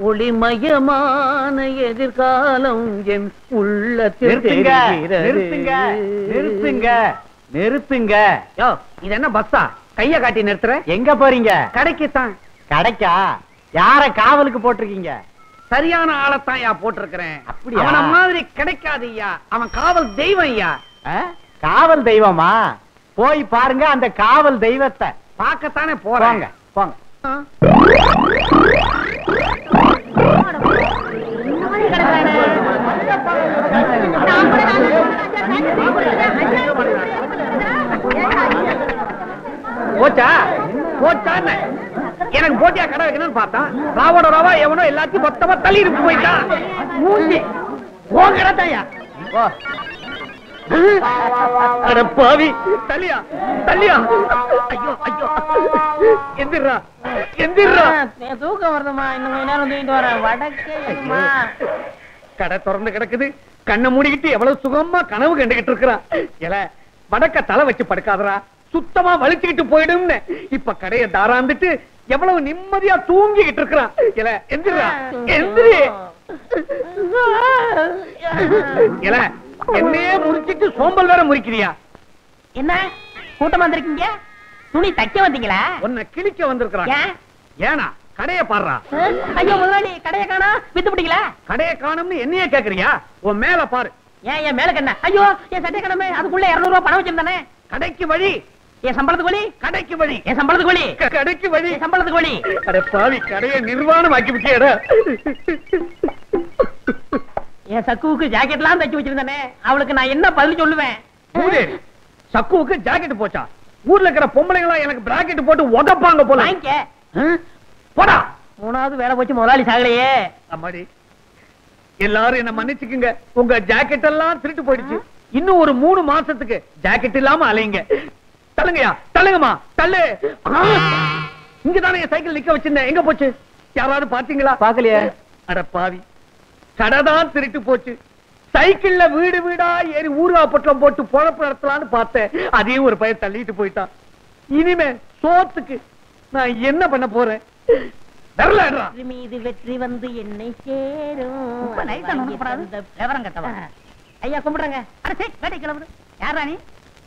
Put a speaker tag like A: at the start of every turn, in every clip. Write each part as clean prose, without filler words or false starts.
A: ஒளிமயமான எதிர்காலம் என் உள்ளத்தில்
B: நிறுத்துங்க.
A: யோ, இது என்ன பஸ்ஸா? கைய காட்டி நிறுத்துற?
B: எங்க போறீங்க?
A: கடைக்குத்தான்.
B: கடைக்கா? யார காவலுக்கு போட்டிருக்கீங்க?
A: சரியான ஆளத்தான் யா போட்டிருக்கிறேன்.
B: அப்படியா?
A: அவன மாதிரி கிடைக்காது ஐயா. அவன் காவல் தெய்வம் ஐயா.
B: காவல் தெய்வமா? போய் பாருங்க அந்த காவல் தெய்வத்தை.
A: பார்க்கத்தானே போறாங்க.
B: போங்க.
A: போச்சா போச்சான்னு எனக்கு போட்டியா கடை வைக்கணும்னு பார்த்தான். ராவோட ராவா எவனோ எல்லாத்தையும் மொத்தமா தள்ளி இருக்கு போயிட்டான். மூஞ்சி போங்கடா. அட பாவி, தள்ளியா தள்ளியா. ஐயோ ஐயோ, எந்திரா எந்திரா.
C: தூக்கம் வருதுமா, இன்னும் கொஞ்ச நேரம் தூங்கிட்டு வரேன். வடக்கேமா
A: கடை திறந்து கிடக்குது. கண்ணை மூடிக்கிட்டு எவ்வளவு சுகமா கனவு கண்டுகிட்டு இருக்கிறான். எல வடக்க தலை வச்சு படுக்காதரா, சுத்தமா வலிச்சுக்கிட்டு போயிடும்னு இப்ப கடைய தாராந்துட்டு எவ்வளவு நிம்மதியா தூங்கிக்கிட்டு இருக்கிறான். எல எந்திரா எந்திரி. எல என்னையே முறிச்சிட்டு சோம்பல் வேற முறிக்கிறியா?
C: என்ன கூட்டம் வந்திருக்கீங்க? துணி தைக்க வந்தீங்களா?
A: உன்னை கிழிக்க வந்திருக்கிறான். ஏனா கடைய பாடுறா.
C: ஐயோ முதலாளி, கடைய காணா, வித்து பிடிக்கல.
A: கடைய காணும்னு என்னையே கேக்குறியா? உன் மேல பாரு.
C: ஏன் மேல கண்ண? ஐயோ என் சட்டை கடமை, அதுக்குள்ள 200 ரூபாய் பணம் வச்சிருந்தானே.
A: கடைக்கு வழி.
C: என் சம்பளத்துக்கு வழி.
A: கடைக்கு வழி.
C: என் சம்பளத்துக்கு வழி.
A: கடைக்கு வழி.
C: என் சம்பளத்துக்கு வழி.
A: அட பாவி, கடையை நிர்வாணம் ஆக்கி விட்டியடா.
C: என் சக்குவுக்கு ஜாக்கெட்லாம் தைச்சு வச்சிருந்தானே, அவளுக்கு நான் என்ன பதில் சொல்லுவேன்?
A: சக்குவுக்கு ஜாக்கெட் போச்சா? ஊர்ல இருக்கிற பொம்பளைங்களா எனக்கு பிராக்கெட் போட்டு உதப்பாங்க போல. போடா.
C: 3வது வேலை போச்சு, முதலாளி சாகலையே.
A: அம்மாடி, எல்லாரும் என்ன மன்னிச்சுக்குங்க. உங்க ஜாக்கெட் எல்லாம் திருட்டு போயிடுச்சு. இன்னும் ஒரு 3 மாசத்துக்கு ஜாக்கெட் இல்லாம அலைங்க. தள்ளுங்கயா, தள்ளுங்கம்மா, தள்ளு. இங்கதானே என் சைக்கிள் நிக்க வச்சிருந்தேன். எங்க போச்சு? யாராவது பாத்தீங்களா?
B: பாக்கலையே.
A: அட பாவி, கடைதான் திருட்டு போச்சு. சைக்கிள்ல வீடு வீடா ஏறி ஊர்வா பொட்டலம் போட்டு பொழப்பு நடத்தலான்னு பார்த்தேன். அதையும் ஒரு பையன் தள்ளிட்டு போயிட்டான். இனிமே சோத்துக்கு நான் என்ன பண்ண போறேன்?
C: மீது வெற்றி வந்து என்னை சேரும். ஐயா கும்பிடுறங்க. வேட்டை கிளம்புது. யாரா நீ?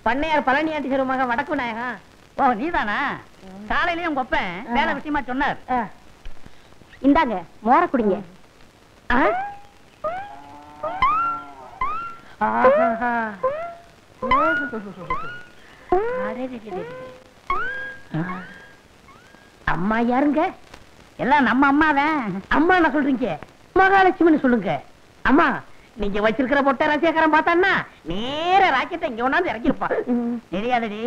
C: பண்ணையார் பழனி ஆண்டி சேரும் மகன் வடக்கு விநாயகா. ஓ நீதானா? காலையிலயும் உங்க அப்பன் வேலை விஷயமா சொன்னார்.
D: இந்தாங்க மோர குடிங்க.
C: அம்மா யாருங்க? எல்லாம் நம்ம அம்மாதான். அம்மா என்ன சொல்றீங்க? மகாலட்சுமின்னு சொல்லுங்க. அம்மா நீங்க வச்சிருக்கிற பொட்டை ரசிகக்காரன் பார்த்தான்னா நேர ராக்கெட்டை இங்க ஒண்ணாந்து இறக்கிருப்பான். தெரியாதடி,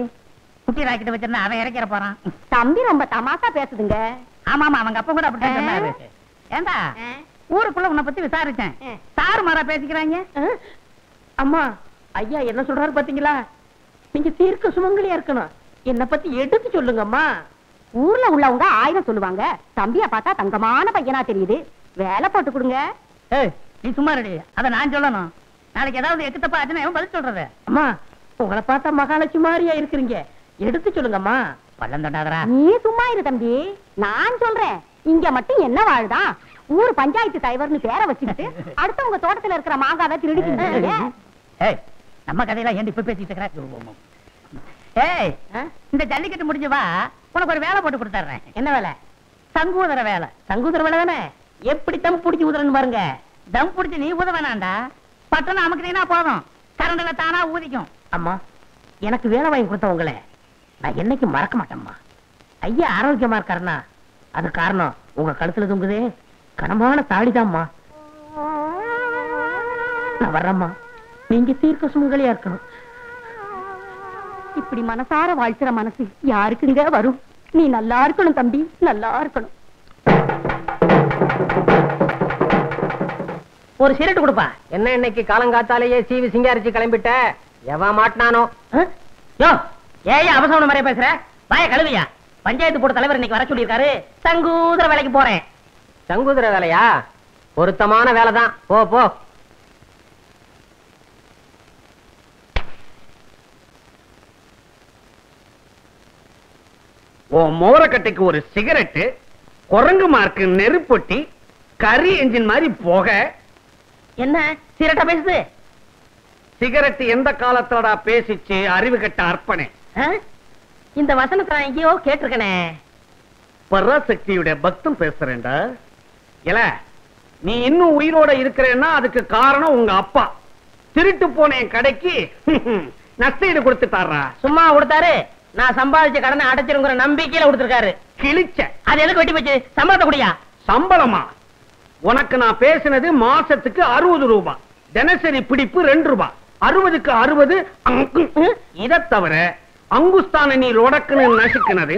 C: குட்டி ராக்கெட்டை வச்சிருந்தா அவன் இறக்கிற போறான்.
D: தம்பி ரொம்ப தமாசா பேசுதுங்க.
C: ஆமா ஆமா, அவங்க அப்பா கூட அப்படித்தான் சொன்னாரு. ஏண்டா ஊருக்குள்ள உன்னை பத்தி விசாரிச்சேன். சாரு மாறா பேசிக்கிறாங்க. அம்மா ஐயா என்ன சொல்றாரு பாத்தீங்களா? நீங்க தீர்க்க சுமங்கலியா இருக்கணும். என்ன பத்தி எடுத்து சொல்லுங்கம்மா.
D: ஊர்ல உள்ளவங்க 1000 சொல்லுவாங்க. தம்பியா பார்த்தா தங்கமான பையனா தெரியுது. வேலை போட்டு கொடுங்க.
C: நீ சும்மா ரெடி, அத நான் சொல்லணும். நாளைக்கு ஏதாவது எக்கு தப்பா ஆச்சுன்னா பதில் சொல்றது. அம்மா உங்களை பார்த்தா மகாலட்சுமி மாதிரியா இருக்கிறீங்க. எடுத்து சொல்லுங்கம்மா. பள்ளம் தொண்டாதரா.
D: நீ சும்மா இரு தம்பி, நான் சொல்றேன். இங்க மட்டும் என்ன வாழ்தான்? ஊர் பஞ்சாயத்து தலைவர்னு பேரை வச்சுக்கிட்டு அடுத்தவங்க தோட்டத்துல இருக்கிற மாங்காவை திருடிக்கிட்டு.
C: நம்ம கதையெல்லாம் ஏன் இப்ப பேசிட்டு இருக்கிற? ஏய், இந்த ஜல்லிக்கட்டு முடிஞ்சு வா, உனக்கு ஒரு வேலை போட்டு கொடுத்துறேன். என்ன வேலை? சங்கூதர வேலை. சங்கூதர வேலை தானே? எப்படி தம் பிடிச்சி ஊதுறன்னு பாருங்க. தம் பிடிச்சி நீ ஊத வேணாண்டா, பட்டணம் அமுக்குனீனா போதும், கரண்டில் தானா ஊதிக்கும். அம்மா எனக்கு வேலை வாங்கி கொடுத்தவங்களே நான் என்னைக்கு மறக்க மாட்டேம்மா. ஐயா ஆரோக்கியமா இருக்காருன்னா அது காரணம் உங்க கழுத்துல தொங்குதே கனமான தாடிதாம்மா. நான் வர்றேம்மா. நீங்க தீர்க்க சுமங்கலியா இருக்கணும்.
D: இப்படி மனசார வாழ்த்துற மனசு யாருக்குங்க வரும்? நீ நல்லா இருக்கணும் தம்பி, நல்லா இருக்கணும்.
C: ஒரு சிரட்டு கொடுப்பா.
B: என்ன இன்னைக்கு காலங்காத்தாலேயே சீவி சிங்காரிச்சு கிளம்பிட்ட? எவன் மாட்டினானோ?
C: யோ ஏன் அவசரம் மாதிரியா பேசுற? வாய கழுவியா? பஞ்சாயத்து போர்டு தலைவர் இன்னைக்கு வர சொல்லியிருக்காரு. சங்கூதர வேலைக்கு போறேன்.
B: சங்கூதர வேலையா? பொருத்தமான வேலைதான், போ போ.
A: மோரக்கட்டைக்கு ஒரு சிகரெட்டு, குரங்கு மார்க்கு நெருப்பொட்டி, கரி என்ஜின் மாதிரி போக.
C: என்ன சீரட்டா பேசுது?
A: சிகரெட் எந்த காலத்தோட பேசிச்சு அறிவு கட்ட அர்ப்பணே.
C: இந்த வசனத்தை நான் எங்கேயோ கேட்டிருக்கனே.
A: பராசக்தியுடைய பக்தம் பேசுறேன்டா. இல்ல நீ இன்னும் உயிரோட இருக்கிறேன்னா அதுக்கு காரணம் உங்க அப்பா. திருட்டு போன என் கடைக்கு நஷ்டஈடு கொடுத்துட்டாரா?
C: சும்மா கொடுத்தாரு. நான் சம்பாதிச்ச கடனை அடைச்சிருங்கிற நம்பிக்கையில கொடுத்திருக்காரு.
A: கிழிச்ச.
C: அது எதுக்கு வெட்டி போச்சு? சம்பளத்தை குடியா?
A: சம்பளமா? உனக்கு நான் பேசினது மாசத்துக்கு 60 ரூபாய், தினசரி பிடிப்பு 2 ரூபாய். 60க்கு 60. இதை தவிர அங்குஸ்தான நீ லொடக்குன்னு நசுக்குனது,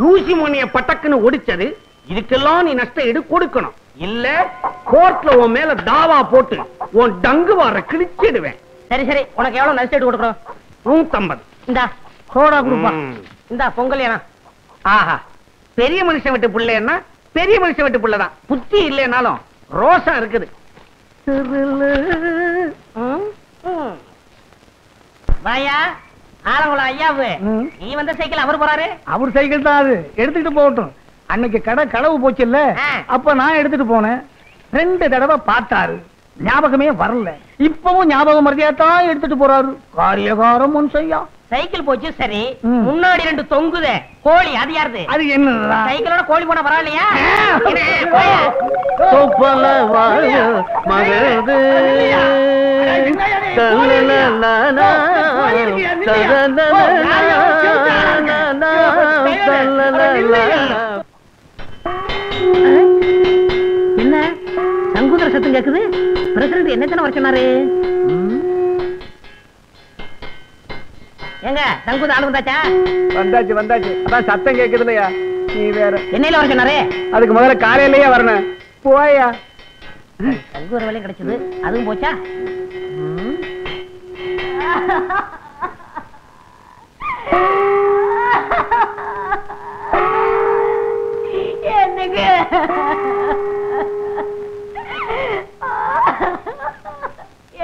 A: ஊசி மணிய பட்டக்குன்னு ஒடிச்சது, இதுக்கெல்லாம் நீ நஷ்ட ஈடு கொடுக்கணும். இல்ல கோர்ட்ல உன் மேல தாவா போட்டு உன் டங்கு வார கிழிச்சிடுவேன்.
C: சரி சரி, உனக்கு எவ்வளவு நஷ்ட ஈடு கொடுக்கணும்?
A: 150.
C: இந்தா சோடா குடுப்பா. இந்தா பொங்கல். ஏனா
A: ஆஹா, பெரிய மனுஷன் விட்டு புள்ளேன்னா பெரிய மனுஷன் விட்டு புள்ளதான். புத்தி இல்லைனாலும் ரோஷம் இருக்குது.
C: வாயா ஆலங்குளம் ஐயாவு. நீ வந்த சைக்கிள் அவர் போறாரு.
B: அவர் சைக்கிள் தான் அது, எடுத்துட்டு போகட்டும். அன்னைக்கு கடை களவு போச்சு இல்ல, அப்ப நான் எடுத்துட்டு போனேன். 2 தடவை பார்த்தாரு, ஞாபகமே வரல. இப்பவும் ஞாபகம் மறதியாத்தான் எடுத்துட்டு போறாரு. காரியகாரம் முன் செய்யா.
C: சைக்கிள் போச்சு சரி, முன்னாடி 2 தொங்குதே கோழி, அது யாருது?
B: அது என்ன?
C: சைக்கிளோட கோழி போனா பரவாயில்லையா? என்ன சங்குதர சத்தம் கேக்குது? பிரசிடண்ட் என்ன வர சொன்னாரு? எங்க சங்குத ஆளு வந்தாச்சா?
B: வந்தாச்சு வந்தாச்சு. அதான் சத்தம் கேக்குது இல்லையா? நீ வேற
C: என்னையில வர சொன்னாரு?
B: அதுக்கு முதல்ல காலையிலேயே வரணும். போயா.
C: சங்குதர வேலையும் கிடைச்சது, அதுவும் போச்சா?
D: என்னங்க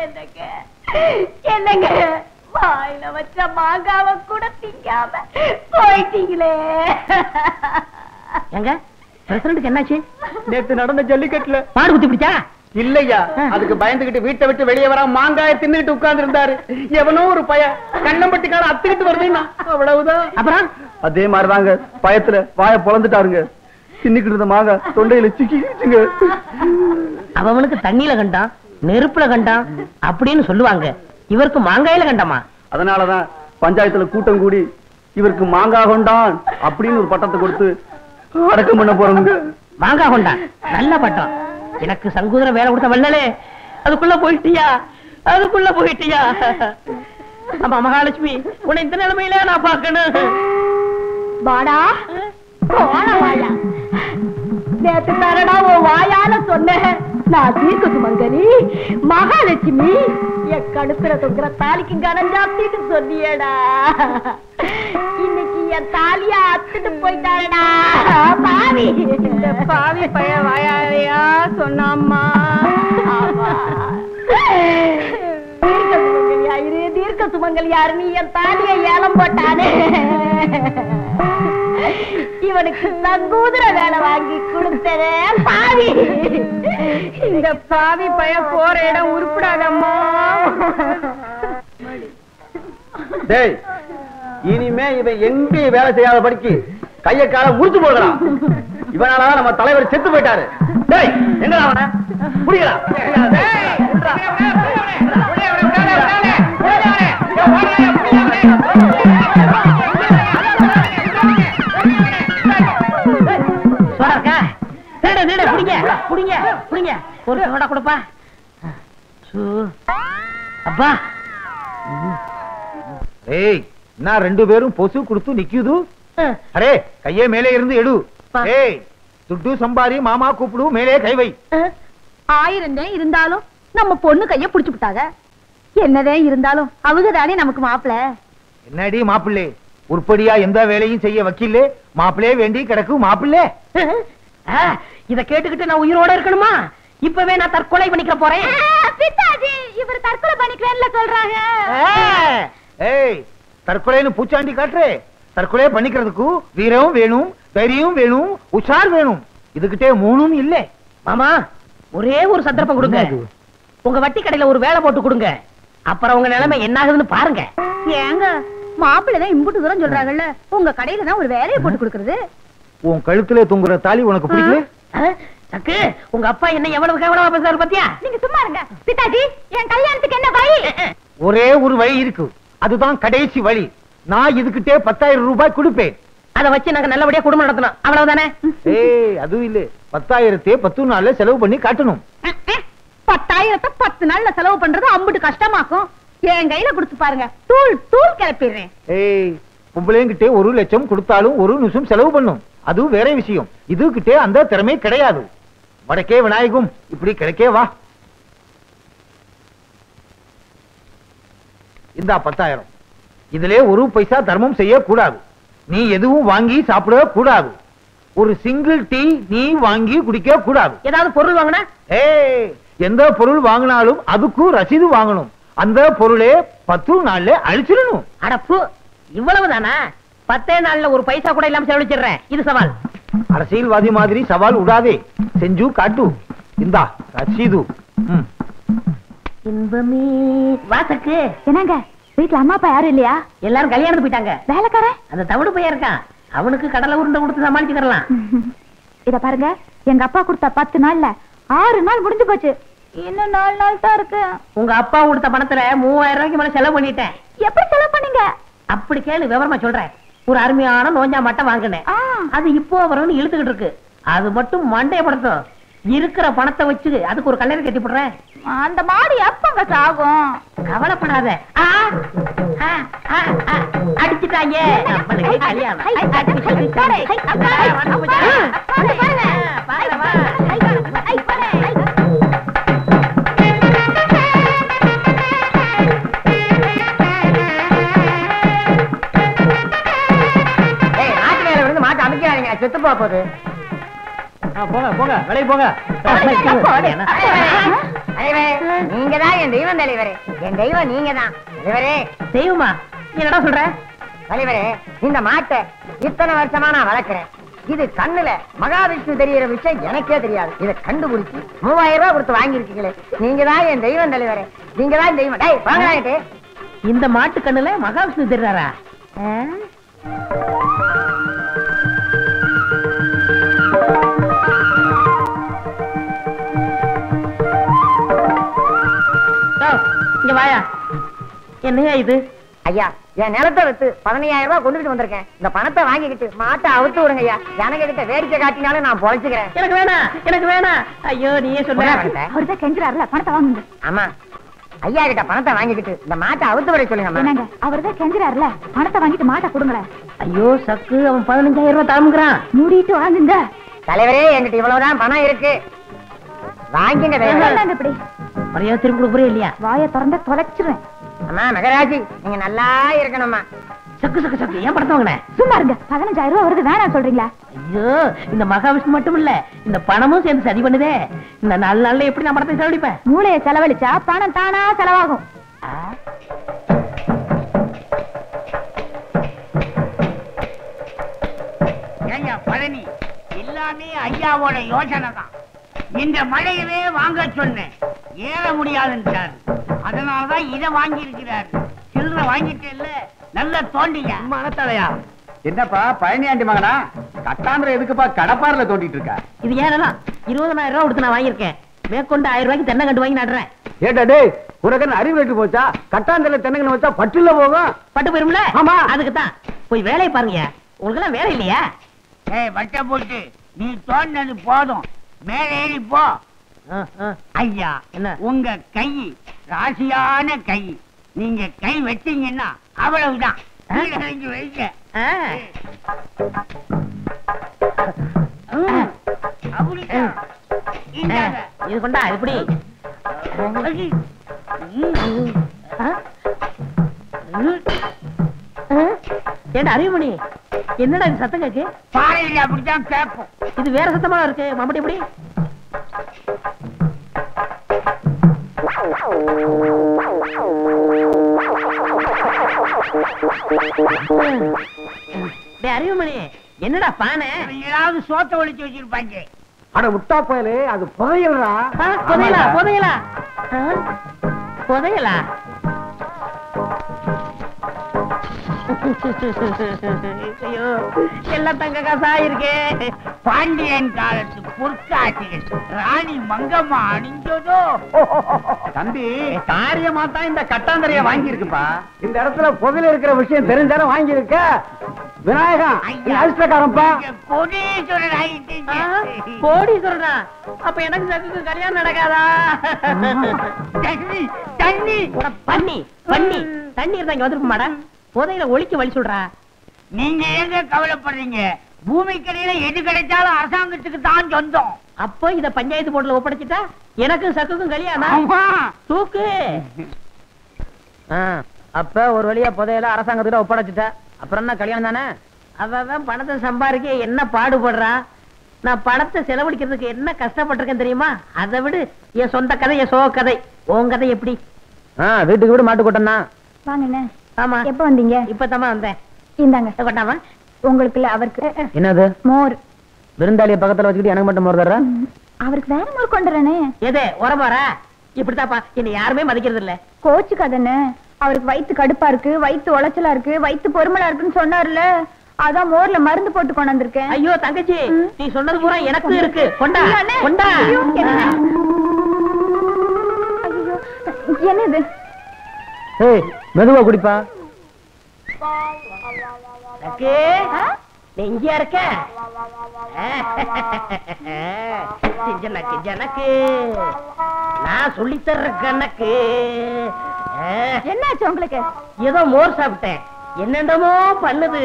D: என்னங்க என்னங்க வாயில வச்ச மாங்காவ கூட திங்காம போயிட்டீங்களே.
C: எங்க பிரசிடண்ட்க்கு என்னாச்சு?
B: நேத்து நடந்த ஜல்லிக்கட்டுல
C: பாடு குத்தி பிடிச்சா?
B: இல்லையா, அதுக்கு பயந்துகிட்டு வீட்டை விட்டு வெளியே வர மாங்காய தின்னுட்டு உட்கார்ந்து இருந்தாரு. எவனோ ஒரு பய கண்ணம்பட்டிக்கார அத்துக்கிட்டு வருதுன்னா அவ்வளவுதான்.
C: அப்புறம்
B: அதே மாதிரிதாங்க, பயத்துல வாய பொளந்துட்டாருங்க. தின்னுக்கிட்டு இருந்த மாங்காய் தொண்டையில சிக்கிச்சுங்க.
C: அவனுக்கு தண்ணியில கண்டான், நெருப்புல கண்டான் அப்படின்னு சொல்லுவாங்க. இவருக்கு மாங்காயில கண்டமா?
B: அதனாலதான் பஞ்சாயத்துல கூட்டம் கூடி இவருக்கு மாங்காய் கொண்டான் அப்படின்னு ஒரு பட்டத்தை கொடுத்து அடக்கம் பண்ண போறவங்க.
C: மாங்காய் கொண்டான் நல்ல பட்டம். எனக்கு சங்குதர வேலை கொடுத்த வல்லலே, அதுக்குள்ள போயிட்டியா? அதுக்குள்ள போயிட்டியா? ஆமா மகாலட்சுமி, உன்னை இந்த நிலைமையில நான் பாக்கணும்.
D: வாடா வாயா, நேத்து தரடா உன் வாயால சொன்னேன். நான் தீர்க்க சுமங்கலி மகாலட்சுமி, என் கடுப்புல தொங்குற தாலிக்கு கனம் ஜாஸ்தின்னு சொன்னியடா. இன்னைக்கு என் தாலியா அத்துட்டு போயிட்டாரடா பாவி. இந்த பாவி பைய வாயாலையா சொன்னாம்மா. தீர்க்க சுமங்கலி யாரு? நீ என் தாலியை ஏலம் போட்டானே, இவனுக்கு சங்கூதர வேலை வாங்கி கொடுத்ததே பாவி. இந்த பாவி பைய போற இடம் உருப்படாதம்மா.
B: டேய், இனிமே இவன் எங்கேயும் வேலை செய்யாத படிக்கு கைய கால முடிச்சு போடுறான். இவனால நம்ம தலைவர் செத்து போயிட்டாரு. டேய், எங்கடா அவன? புடிங்கடா.
C: ஒரு சோடா கொடுப்பா. அப்பா
B: ஏய், நான் 2 பேரும் பொசு கொடுத்து நிக்குது. அரே, கையே மேலே இருந்து எடு. ஏய், துட்டு சம்பாரி மாமா கூப்பிடு, மேலே கை வை.
D: 1000 இருந்தாலும் நம்ம பொண்ணு கைய புடிச்சு விட்டாங்க. என்னதே இருந்தாலும் அவங்க தானே நமக்கு மாப்பிள்ள.
B: என்னடி மாப்பிள்ளே, உருப்படியா எந்த வேலையும் செய்ய வக்கீல்லே, மாப்பிள்ளே வேண்டி கிடக்கு மாப்பிள்ளே.
C: இத கேட்டுக்கிட்டு நான் உயிரோட இருக்கணுமா? இப்பவே நான் தற்கொலை பண்ணிக்க போறேன்.
D: பித்தாஜி, இவர் தற்கொலை பண்ணிக்கிறேன்னு சொல்றாங்க.
B: ஏய், தற்கொலைன்னு பூச்சாண்டி காட்டுறே. தற்கொலை பண்ணிக்கிறதுக்கு வீரம் வேணும், தைரியம் வேணும், உஷார் வேணும். இதுகிட்டே 3ம் இல்ல.
C: மாமா, ஒரே ஒரு சந்தர்ப்பம் கொடுங்க. உங்க வட்டி கடையில ஒரு வேலை போட்டு கொடுங்க. அப்புறம் உங்க நிலைமை என்ன ஆகுதுன்னு பாருங்க.
D: ஏங்க மாப்பிள்ளைதான் இம்புட்டு தூரம் சொல்றாங்கல்ல, உங்க கடையில தான் ஒரு வேலையை போட்டு கொடுக்கறது.
B: உன் கழுத்துல தொங்குற தாலி உனக்கு பிடிக்கல?
C: சக்கு, உங்க அப்பா என்ன எவ்வளவு கேவலமா பேசுறாரு பாத்தியா?
D: நீங்க சும்மா இருங்க. பிதாஜி, என் கல்யாணத்துக்கு என்ன வழி?
B: ஒரே ஒரு வழி இருக்கு, அதுதான் கடைசி வழி. நான் இதுகிட்டே 10,000 ரூபாய் கொடுப்பேன்.
C: அதை வச்சு நாங்க நல்லபடியா குடும்பம் நடத்தணும், அவ்வளவுதானே?
B: அதுவும் இல்ல, 10,000 10 நாள்ல செலவு பண்ணி காட்டணும்.
D: 10,000 10 நாள்ல செலவு பண்றது அம்புட்டு கஷ்டமாக்கும். என் கையில கொடுத்து பாருங்க, தூள் தூள் கிளப்பிடுறேன்.
B: பொம்பளைங்கிட்டே 1 லட்சம் கொடுத்தாலும் 1 நிமிஷம் செலவு பண்ணும், அதுவும் வேற விஷயம். இதுகிட்டே அந்த திறமை கிடையாது. வடக்கே விநாயகம், இப்படி கிடைக்கே வா. இந்த 10,000 இதுல 1 பைசா தர்மம் செய்ய கூடாது. நீ எதுவும் வாங்கி சாப்பிட கூடாது. ஒரு சிங்கிள் டீ நீ வாங்கி குடிக்க கூடாது.
C: ஏதாவது பொருள் வாங்கினா
B: எந்த பொருள் வாங்கினாலும் அதுக்கும் ரசீது வாங்கணும். அந்த பொருளே 10 நாள்ல அழிச்சிடணும்.
C: அடப்பு, இவ்வளவுதானா? 10 நாள்ல 1 பைசா கூட இல்லாம செலவழிச்சிடுறேன். இது சவால்.
B: அரசியல்வாதி மாதிரி சவால் விடாதே, செஞ்சு காட்டு. இந்தா ரசீது.
C: இன்பமே வாசக்கு.
D: என்னங்க வீட்டுல அம்மா அப்பா யாரும் இல்லையா?
C: எல்லாரும் கல்யாணத்துக்கு போயிட்டாங்க.
D: வேலைக்காரன்
C: அந்த தவிடு பையன் இருக்கான், அவனுக்கு கடலை உருண்டை கொடுத்து சமாளிச்சுக்கலாம்.
D: இத பாருங்க, எங்க அப்பா கொடுத்த 10 நாள்ல 6 நாள் முடிஞ்சு போச்சு. இன்னும் 4 நாள் தான் இருக்கு.
C: உங்க அப்பா கொடுத்த பணத்துல 3000 ரூபாய்க்கு மேல செலவு பண்ணிட்டேன்.
D: எப்படி செலவு பண்ணீங்க?
C: அப்படி கேளு, விவரமா சொல்றேன். ஒரு அருமையான நோஞ்சா மட்டம் வாங்கினேன். அது இப்போ வரும்னு இழுத்துக்கிட்டு இருக்கு. அது மட்டும் மண்டையப்படுத்தும். இருக்கிற பணத்தை வச்சு அதுக்கு ஒரு கல்யாணம் கட்டி போடுறேன்.
D: அந்த மாடு எப்பங்க சாகும்?
C: கவலைப்படாத. அடிச்சுட்டாங்க. நம்மளுக்கு கல்யாணம். மாட்டு அமைக்காதீங்க, செத்து போகுது.
B: போங்க போங்க, வெளியே போங்க.
C: நீங்கதான் என் தெய்வம் தலைவரே. என் தெய்வம் நீங்கதான் தலைவரே. தெய்வமா? என்னடா சொல்ற? தலைவரே, இந்த மாட்டை இத்தனை வருஷமா நான் வளர்க்கிறேன். இது கண்ணுல மகாவிஷ்ணு தெரியற விஷயம் எனக்கே தெரியாது. இதை கண்டுபிடிச்சு 3000 ரூபாய் கொடுத்து வாங்கிருக்கீங்களே, நீங்கதான் என் தெய்வம் தலைவரே. நீங்கதான் தெய்வம். வாங்கிட்டு இந்த மாட்டு கண்ணுல மகாவிஷ்ணு தெரியாரா? இங்க வாயா. என்னையா இது? ஐயா, என் நிலத்தை வித்து 15,000 ரூபாய் கொண்டுட்டு வந்திருக்கேன். இந்த பணத்தை வாங்கிக்கிட்டு மாட்டை அவுத்து விடுங்க ஐயா. எனக்கு கிட்ட வேடிக்கை காட்டினாலும் நான் பொழைச்சுக்கிறேன். எனக்கு வேணாம், எனக்கு வேணாம். ஐயோ, நீயே சொல்ற.
D: அவர்தான் கெஞ்சுறாருல, பணத்தை வாங்குங்க.
C: ஆமா, ஐயா கிட்ட பணத்தை வாங்கிக்கிட்டு இந்த மாட்டை அவுத்து விட சொல்லுங்க.
D: அவர்தான் கெஞ்சுறாருல, பணத்தை வாங்கிட்டு மாட்டை கொடுங்களேன்.
C: ஐயோ சக்கு, அவன் 15,000 ரூபாய் தாமுங்கிறான்.
D: மூடிட்டு வாங்குங்க.
C: தலைவரே, என்கிட்ட இவ்வளவுதான் பணம் இருக்கு, வாங்கிங்க.
D: இப்படி
C: மரியாதை திரும்பி கொடுக்குறே இல்லையா?
D: வாயை திறந்து தொலைச்சிருவேன்.
C: அம்மா மகராஜி, நீங்க நல்லா இருக்கணும்மா. சக்கு சக்கு சக்கு, ஏன் பணத்தை வாங்கின?
D: சும்மா இருங்க. 15,000 ரூபாய் வருது, வேணாம் சொல்றீங்களா?
C: ஐயோ, இந்த மகாவிஷ்ணு மட்டும் இல்ல, இந்த பணமும் சேர்ந்து சரி பண்ணுதே. இந்த 4 நாள்ல எப்படி நான் பணத்தை செலவழிப்பேன்?
D: மூளையை செலவழிச்சா பணம் தானா செலவாகும்.
E: ஐயா பழனி, எல்லாமே ஐயாவோட யோசனை தான். இந்த மழையவே வாங்க சொன்னேன், ஏற முடியாதுன்றாரு. அதனாலதான் இதை வாங்கி இருக்கிறார். சில்லற வாங்கிட்டு இல்ல, நல்ல தோண்டிங்க.
A: மனத்தலையா? என்னப்பா பழனியாண்டி மகனா? கட்டாந்திர எதுக்குப்பா கடப்பாரில தோண்டிட்டு இருக்க?
C: இது ஏன்னா 20,000 ரூபாய் கொடுத்து நான் வாங்கியிருக்கேன். மேற்கொண்டு 1000 ரூபாய்க்கு தென்னை கண்டு வாங்கி நடுறேன்.
A: ஏட்டா டேய், உனக்கு அறிவு கட்டு போச்சா? கட்டாந்திர தென்னங்கன்னு வச்சா பட்டுல போகும்.
C: பட்டு போயிரும்ல?
A: ஆமா.
C: அதுக்கு தான் போய் வேலையை பாருங்க. உங்களுக்கு எல்லாம் வேலை இல்லையா?
E: வட்ட போட்டு நீ தோண்டினது போதும், மேல ஏறி போ. ஐயா,
C: என்ன?
E: உங்க கை ராசியான கை. நீங்க கை வச்சீங்கன்னா அவ்வளவுதான். வைங்க. அப்படிதான்.
C: இது கொண்டா, எப்படி? ஏண்டா அறிவுமணி, என்னடா இது சத்தம் கேக்கு?
E: பாறையில் அப்படித்தான் கேட்போம்.
C: இது வேற சத்தமா இருக்கு. மம்பட்டி எப்படி? அறிவுமணி, என்னடா பானை?
E: ஏதாவது சோத்த ஒழிச்சு வச்சிருப்பாங்க.
A: அட முட்டா பயலே, அது புதையலா.
C: புதையலா புதையலா புதையலா? ஐயோ, எல்லாம் தங்க காசா இருக்கே.
E: பாண்டியன் காலத்து பொற்காட்சிகள் ராணி மங்கம்மா அணிஞ்சதோ.
A: தம்பி, காரியமா தான் இந்த கட்டாந்தரைய வாங்கி இருக்குப்பா. இந்த இடத்துல புதையல இருக்கிற விஷயம் தெரிஞ்சாலும் வாங்கி இருக்க. விநாயகா, அதிர்ஷ்டக்காரன்ப்பா.
E: கோடீஸ்வரன் ஆயிட்டீங்க.
C: கோடீஸ்வரனா? அப்ப எனக்கு சக்குக்கு கல்யாணம் நடக்காதா?
E: தண்ணி தண்ணி
C: பண்ணி பண்ணி தண்ணி இருந்தா இங்க வந்துருக்க மாடா. புதையில ஒழிக்க வழி சொல்றா.
E: நீங்க ஏங்க கவலைப்படுறீங்க? பூமிக்கடியில எது கிடைச்சாலும் அரசாங்கத்துக்கு தான் சொந்தம்.
C: அப்போ இத பஞ்சாயத்து போர்டுல ஒப்படைச்சிட்டா எனக்கும் சக்குக்கும் கல்யாணம்.
E: ஆமா.
C: தூக்கு. அப்ப ஒரு வழியா புதையில அரசாங்கத்துல ஒப்படைச்சிட்ட. அப்புறம் என்ன கல்யாணம் தானே? அவன் பணத்தை சம்பாதிக்க என்ன பாடுபடுறா. நான் பணத்தை செலவழிக்கிறதுக்கு என்ன கஷ்டப்பட்டிருக்கேன் தெரியுமா? அதை விடு. என் சொந்த கதை, என் சோக கதை. உன் கதை எப்படி? வீட்டுக்கு வீடு மாட்டு கொட்டா.
D: வாங்கண்ணே.
C: ஆமா.
D: எப்ப வந்தீங்க?
C: இப்பதாமா வந்தேன்.
D: இந்தாங்க.
C: கொட்டாமா?
D: உங்களுக்கு இல்ல, அவருக்கு.
C: என்னது?
D: மோர்.
C: விருந்தாளிய பக்கத்துல வச்சுக்கிட்டு எனக்கு மட்டும் மோர் தர்ற?
D: அவருக்கு வேற மோர் கொண்டுறனே.
C: எது உரமாரா? இப்படித்தாப்பா என்ன யாருமே மதிக்கிறது இல்ல.
D: கோச்சுக்காதண்ணே. அவருக்கு வயித்து கடுப்பா இருக்கு, வயித்து உளைச்சலா இருக்கு, வயித்து பொறுமலா இருக்குன்னு சொன்னார்ல, அதான் மோர்ல மருந்து போட்டு கொண்டு வந்திருக்கேன்.
C: ஐயோ தங்கச்சி, நீ சொன்னது பூரா எனக்கு இருக்கு. கொண்டா கொண்டா.
D: என்னது?
C: மெதுவா குடிப்பா. நெஞ்சியா இருக்க ஜனக்கு ஜனக்கு நான் சொல்லித்தர்ற கணக்கு.
D: என்னாச்சு உங்களுக்கு?
C: ஏதோ மோர் சாப்பிட்டேன், என்னென்னமோ பண்ணுது.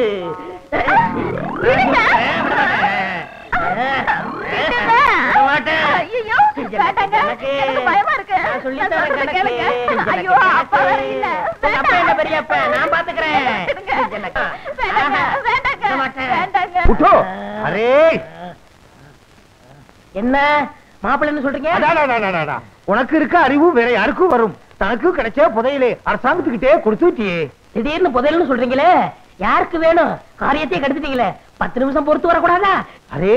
C: என்ன மாப்பிள்ளை சொல்றீங்க?
A: உனக்கு இருக்க அறிவு வேற யாருக்கும் வரும். தனக்கு கிடைச்ச புதையிலே அரசாங்கத்துக்கிட்டே கொடுத்துட்டியே.
C: திடீர்னு புதையல்னு சொல்றீங்களே, யாருக்கு வேணும்? காரியத்தை கெடுத்துட்டீங்களே, 10 நிமிஷம் பொறுத்து வரக்கூடாதா?
A: அரே,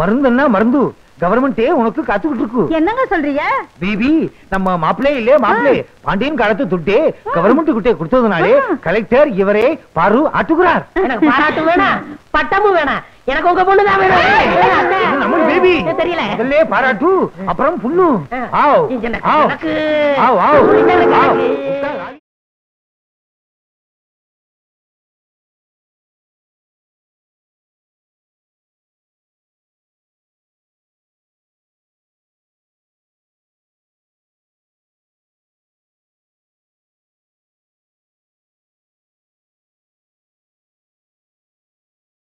A: மருந்துன்னா மருந்து கவர்மெண்டே உனக்கு காத்துக்கிட்டு இருக்கு.
D: என்னங்க சொல்றீங்க?
A: பேபி, நம்ம மாப்பிளே இல்லே மாப்பிளே பாண்டியன் காலத்து துட்டே கவர்மெண்ட் கிட்டே கொடுத்ததுனாலே கலெக்டர் இவரே பாரு ஆட்டுகிறார்.
C: எனக்கு பாராட்டு வேணாம், பட்டமும் வேணாம், எனக்கு உங்க பொண்ணுதான் வேணும்.
A: நம்ம பேபி
C: தெரியல.
A: முதல்ல பாராட்டு, அப்புறம் புண்ணு. ஆவ்
C: எனக்கு
A: ஆவ் ஆவ் ஆவ்